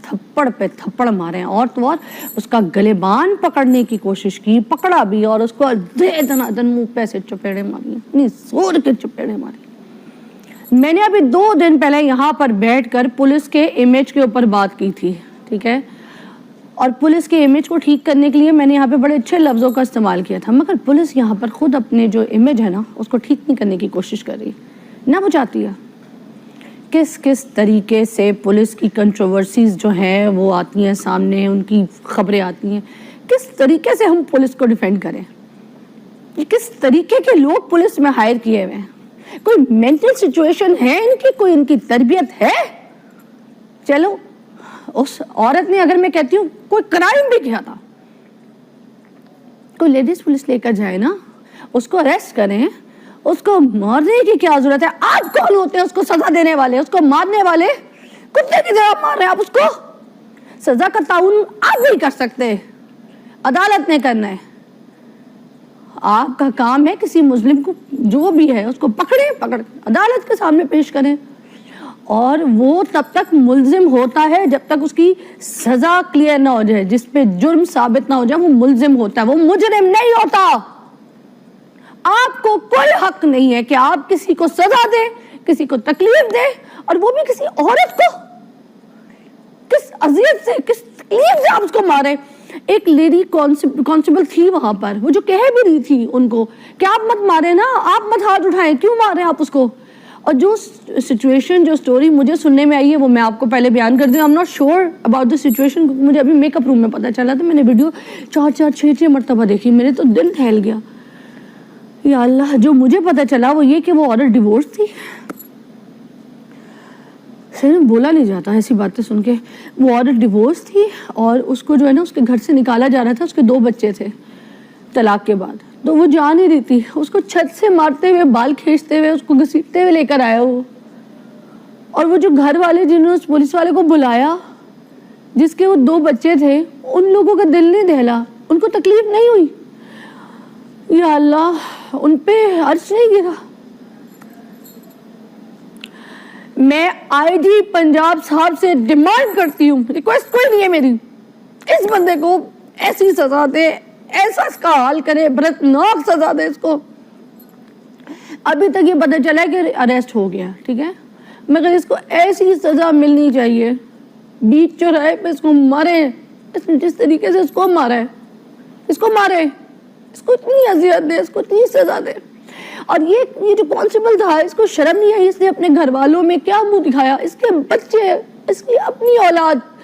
تھپڑ پہ تھپڑ مارے ہیں، اور تو اور اس کا گلیبان پکڑنے کی کوشش کی، پکڑا بھی اور اس کو دے دن منہ پہ سے چپیڑے ماری، اتنی زور کے چپیڑے ماری۔ میں نے ابھی 2 دن پہلے یہاں پر بیٹھ کر پولیس کے امیج کے اوپر بات کی تھی، ٹھیک ہے، اور پولیس کے امیج کو ٹھیک کرنے کے لیے میں نے یہاں پہ بڑے اچھے لفظوں کا استعمال کیا تھا، مگر پولیس یہاں پر خود اپنے جو امیج ہے نا اس کو ٹھیک نہیں کرنے کی کوشش کر رہی، نہ وہ چاہتی ہے۔ کس طریقے سے پولیس کی کنٹروورسیز جو ہیں وہ آتی ہیں سامنے، ان کی خبریں آتی ہیں، کس طریقے سے ہم پولیس کو ڈیفینڈ کریں، کس طریقے کے لوگ پولیس میں ہائر کیے ہوئے ہیں، کوئی مینٹل سچویشن ہے ان کی، کوئی ان کی تربیت ہے؟ چلو اس عورت نے، اگر میں کہتی ہوں کوئی کرائم بھی کیا تھا، کوئی لیڈیز پولیس لے کر جائے نا، اس کو اریسٹ کریں، اس کو مارنے کی کیا ضرورت ہے؟ آپ کون ہوتے ہیں اس کو سزا دینے والے، اس کو مارنے والے؟ کتے کی طرح مار رہے ہیں آپ اس کو، سزا کا تعین آپ نہیں کر سکتے، عدالت نے کرنا ہے۔ آپ کا کام ہے کسی مظلم کو جو بھی ہے اس کو پکڑ عدالت کے سامنے پیش کریں، اور وہ تب تک ملزم ہوتا ہے جب تک اس کی سزا کلیئر نہ ہو جائے، جس پہ جرم ثابت نہ ہو جائے وہ ملزم ہوتا ہے، وہ مجرم نہیں ہوتا۔ آپ کو کوئی حق نہیں ہے کہ آپ کسی کو سزا دیں، کسی کو تکلیف دیں، اور وہ بھی کسی عورت کو، کس اذیت سے، کس تکلیف سے آپ اس کو مارے۔ ایک لیڈی کانسٹیبل تھی وہاں پر، وہ جو کہہ بھی رہی تھی ان کو کہ آپ مت مارے نا، آپ مت ہاتھ اٹھائیں، کیوں مار رہے ہیں آپ اس کو؟ اور جو سچویشن، جو سٹوری مجھے سننے میں آئی ہے وہ میں آپ کو پہلے بیان کر دوں۔ I'm not sure about the situation، مجھے ابھی میک اپ روم میں پتہ چلا تھا، میں نے ویڈیو 4-6 مرتبہ دیکھی، میرے تو دل پھیل گیا۔ یا اللہ، جو مجھے پتہ چلا وہ یہ کہ وہ عورت ڈیورس تھی۔ بولا نہیں جاتا ایسی باتیں سن کے۔ وہ عورت ڈیورس تھی اور اس کو جو ہے نا اس کے گھر سے نکالا جا رہا تھا، اس کے 2 بچے تھے طلاق کے بعد، تو وہ جا نہیں رہی تھی، اس کو چھت سے مارتے ہوئے، بال کھینچتے ہوئے، اس کو گھسیٹتے ہوئے لے کر آیا وہ، اور وہ جو گھر والے جنہوں نے اس پولیس والے کو بلایا جس کے وہ 2 بچے تھے، ان لوگوں کا دل نہیں دہلا، ان کو تکلیف نہیں ہوئی۔ یا اللہ، ان پہ عرش نہیں گرا۔ میں آئی جی پنجاب صاحب سے ڈیمانڈ کرتی ہوں، ریکویسٹ کوئی نہیں ہے میری، اس بندے کو ایسی سزا دے، ایسا اس کا حال کرے، برتناک سزا دے اس کو۔ ابھی تک یہ پتہ چلا ہے کہ اریسٹ ہو گیا، ٹھیک ہے، مگر اس کو ایسی سزا ملنی چاہیے، بیچ چوراہے پہ اس کو مارے، اس نے جس طریقے سے اس کو مارا ہے، اس کو مارے، اس کو اتنی اذیت دے، اس کو اتنی سزا دے۔ اور یہ جو کانسٹیبل تھا، اس کو شرم نہیں آئی، اس نے اپنے گھر والوں میں کیا منہ دکھایا، اس کے بچے، اس کی اپنی اولاد